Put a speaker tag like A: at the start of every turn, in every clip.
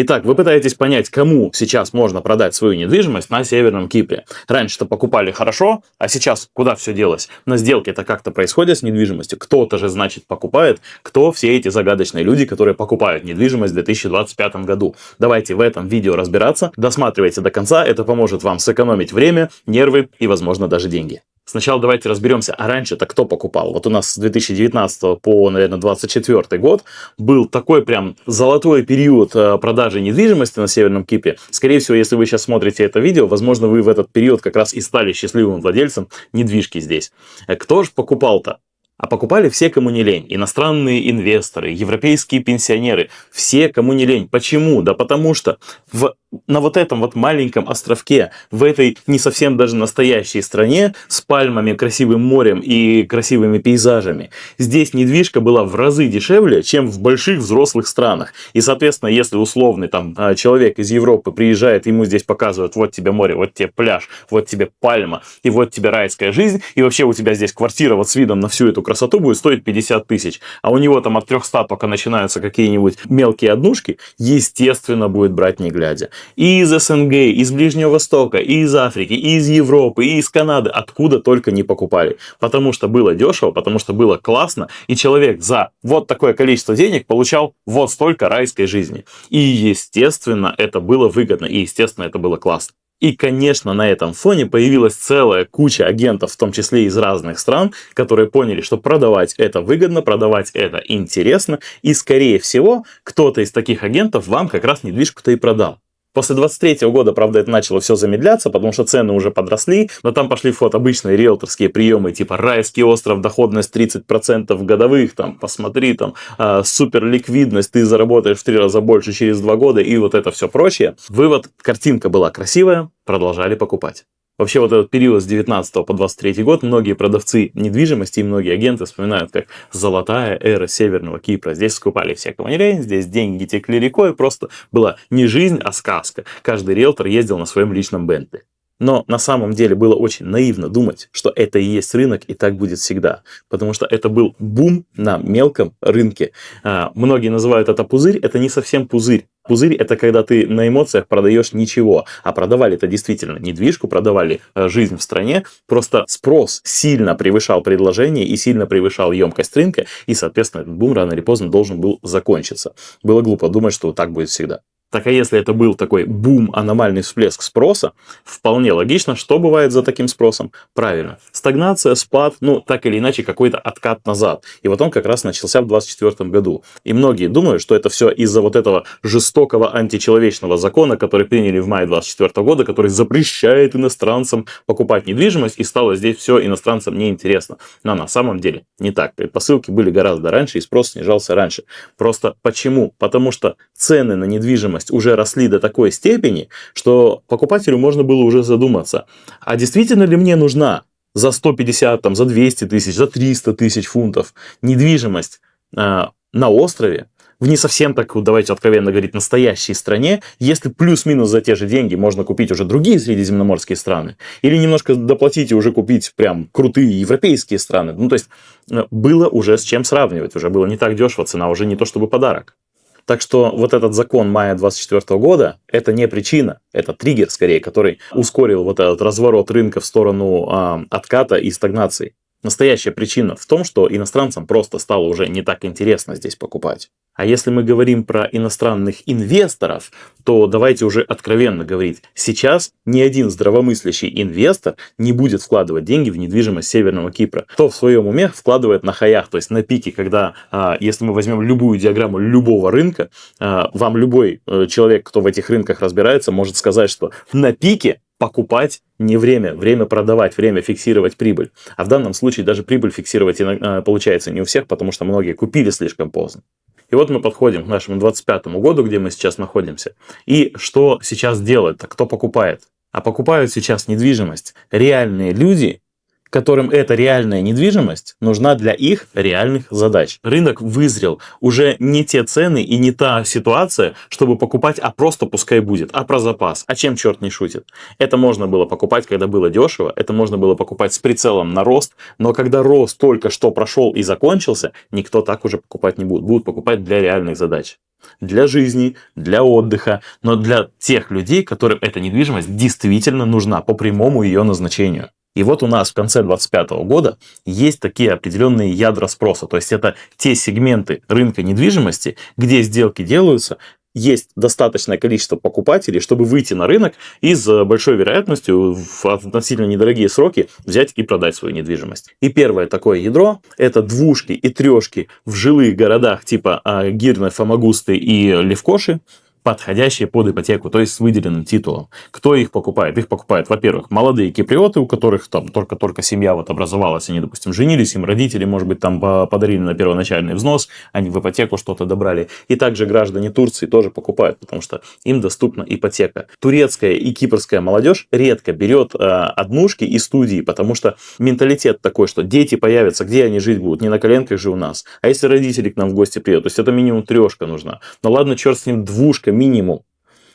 A: Итак, вы пытаетесь понять, кому сейчас можно продать свою недвижимость на Северном Кипре. Раньше-то покупали хорошо, а сейчас куда все делось? На сделке-то как-то происходит с недвижимостью. Кто-то же, значит, покупает. Кто все эти загадочные люди, которые покупают недвижимость в 2025 году? Давайте в этом видео разбираться. Досматривайте до конца, это поможет вам сэкономить время, нервы и, возможно, даже деньги. Сначала давайте разберемся, а раньше-то кто покупал? Вот у нас с 2019 по, наверное, 2024 год был такой прям золотой период продажи недвижимости на Северном Кипре. Скорее всего, если вы сейчас смотрите это видео, возможно, вы в этот период как раз и стали счастливым владельцем недвижки здесь. Кто же покупал-то? А покупали все, кому не лень. Иностранные инвесторы, европейские пенсионеры. Все, кому не лень. Почему? Да потому что на вот этом вот маленьком островке, в этой не совсем даже настоящей стране, с пальмами, красивым морем и красивыми пейзажами, здесь недвижка была в разы дешевле, чем в больших взрослых странах. И, соответственно, если условный там человек из Европы приезжает, ему здесь показывают: вот тебе море, вот тебе пляж, вот тебе пальма, и вот тебе райская жизнь, и вообще у тебя здесь квартира вот с видом на всю эту красоту будет стоить 50 тысяч, а у него там от 300 только начинаются какие-нибудь мелкие однушки, естественно, будет брать не глядя. И из СНГ, и из Ближнего Востока, и из Африки, и из Европы, и из Канады, откуда только не покупали. Потому что было дешево, потому что было классно, и человек за вот такое количество денег получал вот столько райской жизни. И, естественно, это было выгодно, и, естественно, это было классно. И, конечно, на этом фоне появилась целая куча агентов, в том числе из разных стран, которые поняли, что продавать это выгодно, продавать это интересно, и, скорее всего, кто-то из таких агентов вам как раз недвижку-то и продал. После 23 года, правда, это начало все замедляться, потому что цены уже подросли, но там пошли вот обычные риэлторские приемы, типа райский остров, доходность 30% годовых, там, посмотри, там, супер ликвидность, ты заработаешь в 3 раза больше через 2 года и вот это все прочее. Вывод: картинка была красивая, продолжали покупать. Вообще, вот этот период с 19 по 23 год многие продавцы недвижимости и многие агенты вспоминают как золотая эра Северного Кипра. Здесь скупали все, кому не лень, здесь деньги текли рекой, просто была не жизнь, а сказка. Каждый риэлтор ездил на своем личном Бентли. Но на самом деле было очень наивно думать, что это и есть рынок, и так будет всегда. Потому что это был бум на мелком рынке. Многие называют это пузырь, это не совсем пузырь. Пузырь — это когда ты на эмоциях продаешь ничего. А продавали это действительно недвижку, продавали жизнь в стране. Просто спрос сильно превышал предложение и сильно превышал емкость рынка. И, соответственно, этот бум рано или поздно должен был закончиться. Было глупо думать, что так будет всегда. Так а если это был такой бум, аномальный всплеск спроса, вполне логично, что бывает за таким спросом? Правильно, стагнация, спад, так или иначе какой-то откат назад. И вот он как раз начался в 2024 году. И многие думают, что это все из-за вот этого жестокого античеловечного закона, который приняли в мае 2024 года, который запрещает иностранцам покупать недвижимость, и стало здесь все иностранцам неинтересно. Но на самом деле не так. Предпосылки были гораздо раньше, и спрос снижался раньше. Просто почему? Потому что цены на недвижимость уже росли до такой степени, что покупателю можно было уже задуматься, а действительно ли мне нужна за 150, за 200 тысяч, за 300 тысяч фунтов недвижимость на острове, в не совсем, так давайте откровенно говорить, настоящей стране, если плюс-минус за те же деньги можно купить уже другие средиземноморские страны, или немножко доплатить и уже купить прям крутые европейские страны. То есть было уже с чем сравнивать, уже было не так дешево, цена уже не то чтобы подарок. Так что вот этот закон мая 2024 года – это не причина, это триггер скорее, который ускорил вот этот разворот рынка в сторону отката и стагнации. Настоящая причина в том, что иностранцам просто стало уже не так интересно здесь покупать. А если мы говорим про иностранных инвесторов, то давайте уже откровенно говорить. Сейчас ни один здравомыслящий инвестор не будет вкладывать деньги в недвижимость Северного Кипра. Кто в своем уме вкладывает на хаях, то есть на пике, когда, если мы возьмем любую диаграмму любого рынка, вам любой человек, кто в этих рынках разбирается, может сказать, что на пике покупать не время, время продавать, время фиксировать прибыль. А в данном случае даже прибыль фиксировать получается не у всех, потому что многие купили слишком поздно. И вот мы подходим к нашему 25-му году, где мы сейчас находимся. И что сейчас делают? Кто покупает? А покупают сейчас недвижимость реальные люди, которым эта реальная недвижимость нужна для их реальных задач. Рынок вызрел. Уже не те цены и не та ситуация, чтобы покупать, а просто пускай будет, а про запас. А чем черт не шутит? Это можно было покупать, когда было дешево, это можно было покупать с прицелом на рост, но когда рост только что прошел и закончился, никто так уже покупать не будет. Будут покупать для реальных задач. Для жизни, для отдыха, но для тех людей, которым эта недвижимость действительно нужна по прямому ее назначению. И вот у нас в конце 2025 года есть такие определенные ядра спроса. То есть это те сегменты рынка недвижимости, где сделки делаются, есть достаточное количество покупателей, чтобы выйти на рынок и с большой вероятностью в относительно недорогие сроки взять и продать свою недвижимость. И первое такое ядро – это двушки и трешки в жилых городах типа Гирны, Фомагусты и Левкоши, подходящие под ипотеку, то есть с выделенным титулом. Кто их покупает? Их покупают, во-первых, молодые киприоты, у которых там только-только семья вот образовалась, они, допустим, женились, им родители, может быть, там подарили на первоначальный взнос, они в ипотеку что-то добрали. И также граждане Турции тоже покупают, потому что им доступна ипотека. Турецкая и кипрская молодежь редко берет однушки и студии, потому что менталитет такой, что дети появятся, где они жить будут? Не на коленках же у нас. А если родители к нам в гости приедут? То есть это минимум трешка нужна. Ну ладно, черт с ним, двушка минимум.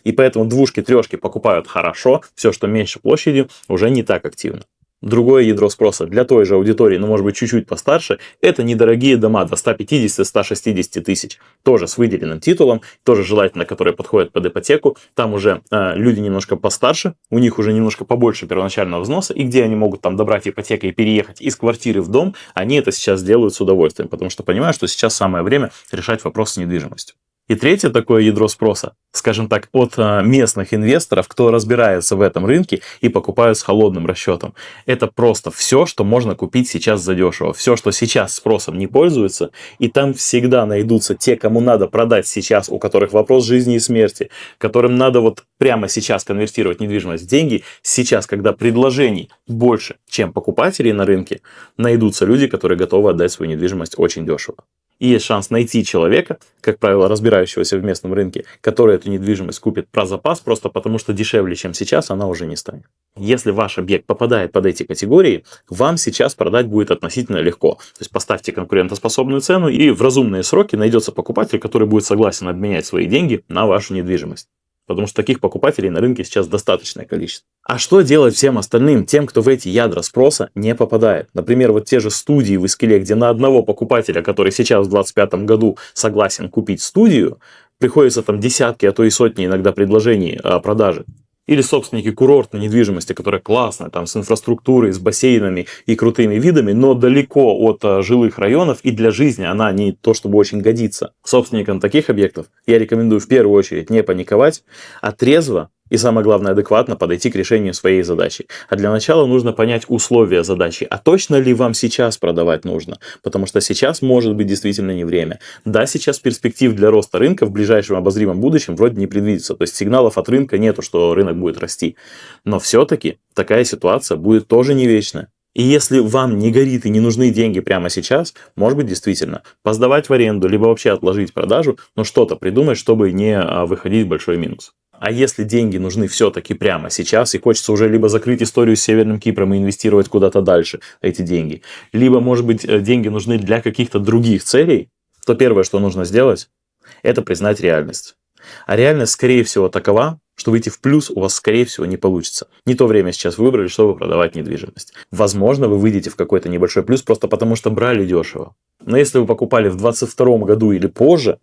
A: И поэтому двушки, трешки покупают хорошо, все, что меньше площади, уже не так активно. Другое ядро спроса для той же аудитории, но может быть чуть-чуть постарше, это недорогие дома до 150-160 тысяч. Тоже с выделенным титулом, тоже желательно, которые подходят под ипотеку. Там уже люди немножко постарше, у них уже немножко побольше первоначального взноса, и где они могут там добрать ипотеку и переехать из квартиры в дом, они это сейчас делают с удовольствием, потому что понимают, что сейчас самое время решать вопрос с недвижимостью. И третье такое ядро спроса, скажем так, от местных инвесторов, кто разбирается в этом рынке и покупают с холодным расчетом. Это просто все, что можно купить сейчас задешево. Все, что сейчас спросом не пользуется, и там всегда найдутся те, кому надо продать сейчас, у которых вопрос жизни и смерти, которым надо вот прямо сейчас конвертировать недвижимость в деньги. Сейчас, когда предложений больше, чем покупателей на рынке, найдутся люди, которые готовы отдать свою недвижимость очень дешево. И есть шанс найти человека, как правило, разбирающегося в местном рынке, который эту недвижимость купит про запас, просто потому что дешевле, чем сейчас, она уже не станет. Если ваш объект попадает под эти категории, вам сейчас продать будет относительно легко. То есть поставьте конкурентоспособную цену, и в разумные сроки найдется покупатель, который будет согласен обменять свои деньги на вашу недвижимость. Потому что таких покупателей на рынке сейчас достаточное количество. А что делать всем остальным, тем, кто в эти ядра спроса не попадает? Например, вот те же студии в Искеле, где на одного покупателя, который сейчас в 2025 году согласен купить студию, приходится там десятки, а то и сотни иногда предложений о продаже. Или собственники курортной недвижимости, которая классная, там с инфраструктурой, с бассейнами и крутыми видами, но далеко от жилых районов, и для жизни она не то чтобы очень годится. Собственникам таких объектов я рекомендую в первую очередь не паниковать, а трезво и, самое главное, адекватно подойти к решению своей задачи. А для начала нужно понять условия задачи. А точно ли вам сейчас продавать нужно? Потому что сейчас может быть действительно не время. Да, сейчас перспектив для роста рынка в ближайшем обозримом будущем вроде не предвидится. То есть сигналов от рынка нету, что рынок будет расти. Но все-таки такая ситуация будет тоже не вечная. И если вам не горит и не нужны деньги прямо сейчас, может быть, действительно, посдавать в аренду, либо вообще отложить продажу, но что-то придумать, чтобы не выходить в большой минус. А если деньги нужны все-таки прямо сейчас, и хочется уже либо закрыть историю с Северным Кипром и инвестировать куда-то дальше эти деньги, либо, может быть, деньги нужны для каких-то других целей, то первое, что нужно сделать, это признать реальность. А реальность, скорее всего, такова, что выйти в плюс у вас, скорее всего, не получится. Не то время сейчас выбрали, чтобы продавать недвижимость. Возможно, вы выйдете в какой-то небольшой плюс просто потому, что брали дешево. Но если вы покупали в 2022 году или позже,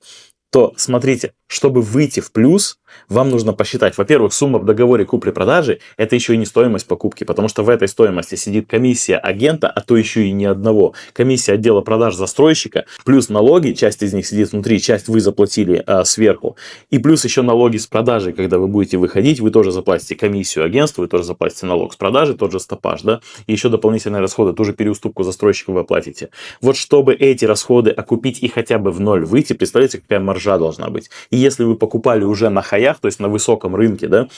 A: то смотрите, чтобы выйти в плюс, вам нужно посчитать, во-первых, сумма в договоре купли-продажи – это еще и не стоимость покупки, потому что в этой стоимости сидит комиссия агента, а то еще и не одного. Комиссия отдела продаж застройщика, плюс налоги, часть из них сидит внутри, часть вы заплатили сверху, и плюс еще налоги с продажи, когда вы будете выходить, вы тоже заплатите комиссию агентству, вы тоже заплатите налог с продажи, тот же стопаж, да, и еще дополнительные расходы, ту же переуступку застройщику вы оплатите. Вот чтобы эти расходы окупить и хотя бы в ноль выйти, представляете, какая маржа должна быть. И если вы покупали уже на хаях, то есть на высоком рынке, да,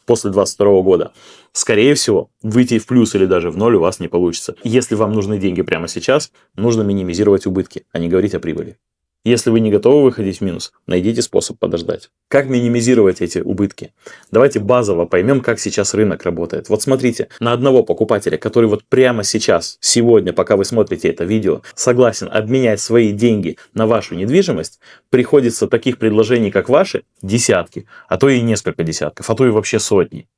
A: после 2022 года, скорее всего, выйти в плюс или даже в ноль у вас не получится. Если вам нужны деньги прямо сейчас, нужно минимизировать убытки, а не говорить о прибыли. Если вы не готовы выходить в минус, найдите способ подождать. Как минимизировать эти убытки? Давайте базово поймем, как сейчас рынок работает. Вот смотрите, на одного покупателя, который вот прямо сейчас, сегодня, пока вы смотрите это видео, согласен обменять свои деньги на вашу недвижимость, приходится таких предложений, как ваши, десятки, а то и несколько десятков, а то и вообще сотни.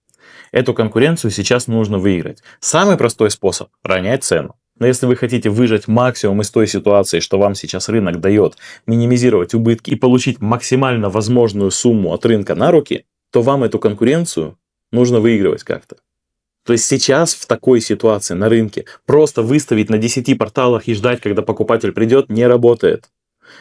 A: Эту конкуренцию сейчас нужно выиграть. Самый простой способ – ронять цену. Но если вы хотите выжать максимум из той ситуации, что вам сейчас рынок дает, минимизировать убытки и получить максимально возможную сумму от рынка на руки, то вам эту конкуренцию нужно выигрывать как-то. То есть сейчас в такой ситуации на рынке просто выставить на 10 порталах и ждать, когда покупатель придет, не работает.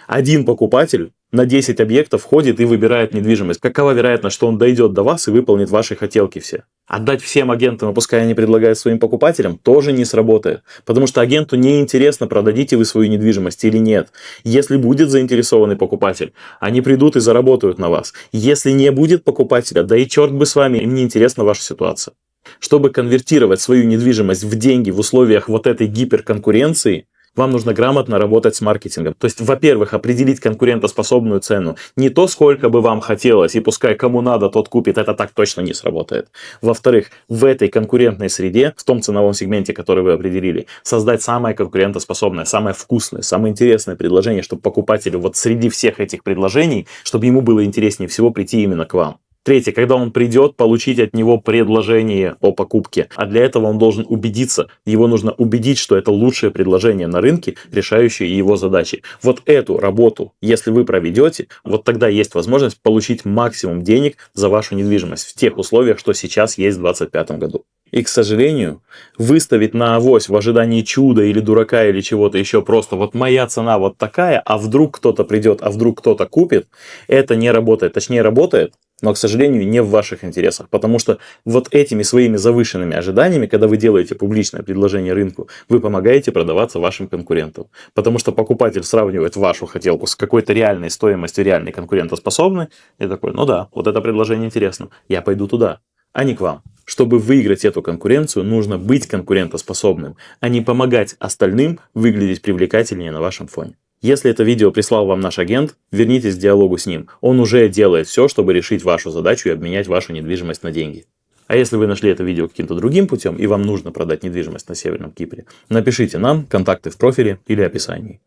A: Один покупатель на 10 объектов ходит и выбирает недвижимость. Какова вероятность, что он дойдет до вас и выполнит ваши хотелки все? Отдать всем агентам, пускай они предлагают своим покупателям, тоже не сработает. Потому что агенту не интересно, продадите вы свою недвижимость или нет. Если будет заинтересованный покупатель, они придут и заработают на вас. Если не будет покупателя, да и черт бы с вами, им не интересна ваша ситуация. Чтобы конвертировать свою недвижимость в деньги в условиях вот этой гиперконкуренции, вам нужно грамотно работать с маркетингом. То есть, во-первых, определить конкурентоспособную цену. Не то, сколько бы вам хотелось, и пускай кому надо, тот купит. Это так точно не сработает. Во-вторых, в этой конкурентной среде, в том ценовом сегменте, который вы определили, создать самое конкурентоспособное, самое вкусное, самое интересное предложение, чтобы покупателю вот среди всех этих предложений, чтобы ему было интереснее всего прийти именно к вам. Третье, когда он придет, получить от него предложение о покупке. А для этого он должен убедиться, его нужно убедить, что это лучшее предложение на рынке, решающее его задачи. Вот эту работу, если вы проведете, вот тогда есть возможность получить максимум денег за вашу недвижимость в тех условиях, что сейчас есть в 2025 году. И, к сожалению, выставить на авось в ожидании чуда или дурака или чего-то еще просто вот моя цена вот такая, а вдруг кто-то придет, а вдруг кто-то купит, это не работает. Точнее, работает, но, к сожалению, не в ваших интересах. Потому что вот этими своими завышенными ожиданиями, когда вы делаете публичное предложение рынку, вы помогаете продаваться вашим конкурентам. Потому что покупатель сравнивает вашу хотелку с какой-то реальной стоимостью, реальной конкурентоспособной, и такой, ну да, вот это предложение интересно, я пойду туда, а не к вам. Чтобы выиграть эту конкуренцию, нужно быть конкурентоспособным, а не помогать остальным выглядеть привлекательнее на вашем фоне. Если это видео прислал вам наш агент, вернитесь к диалогу с ним. Он уже делает все, чтобы решить вашу задачу и обменять вашу недвижимость на деньги. А если вы нашли это видео каким-то другим путем и вам нужно продать недвижимость на Северном Кипре, напишите нам, контакты в профиле или описании.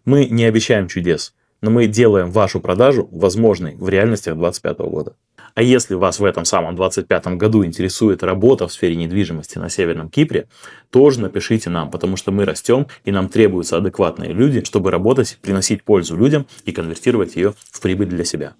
A: Мы не обещаем чудес, но мы делаем вашу продажу возможной в реальностях 2025 года. А если вас в этом самом 2025 году интересует работа в сфере недвижимости на Северном Кипре, тоже напишите нам, потому что мы растем и нам требуются адекватные люди, чтобы работать, приносить пользу людям и конвертировать ее в прибыль для себя.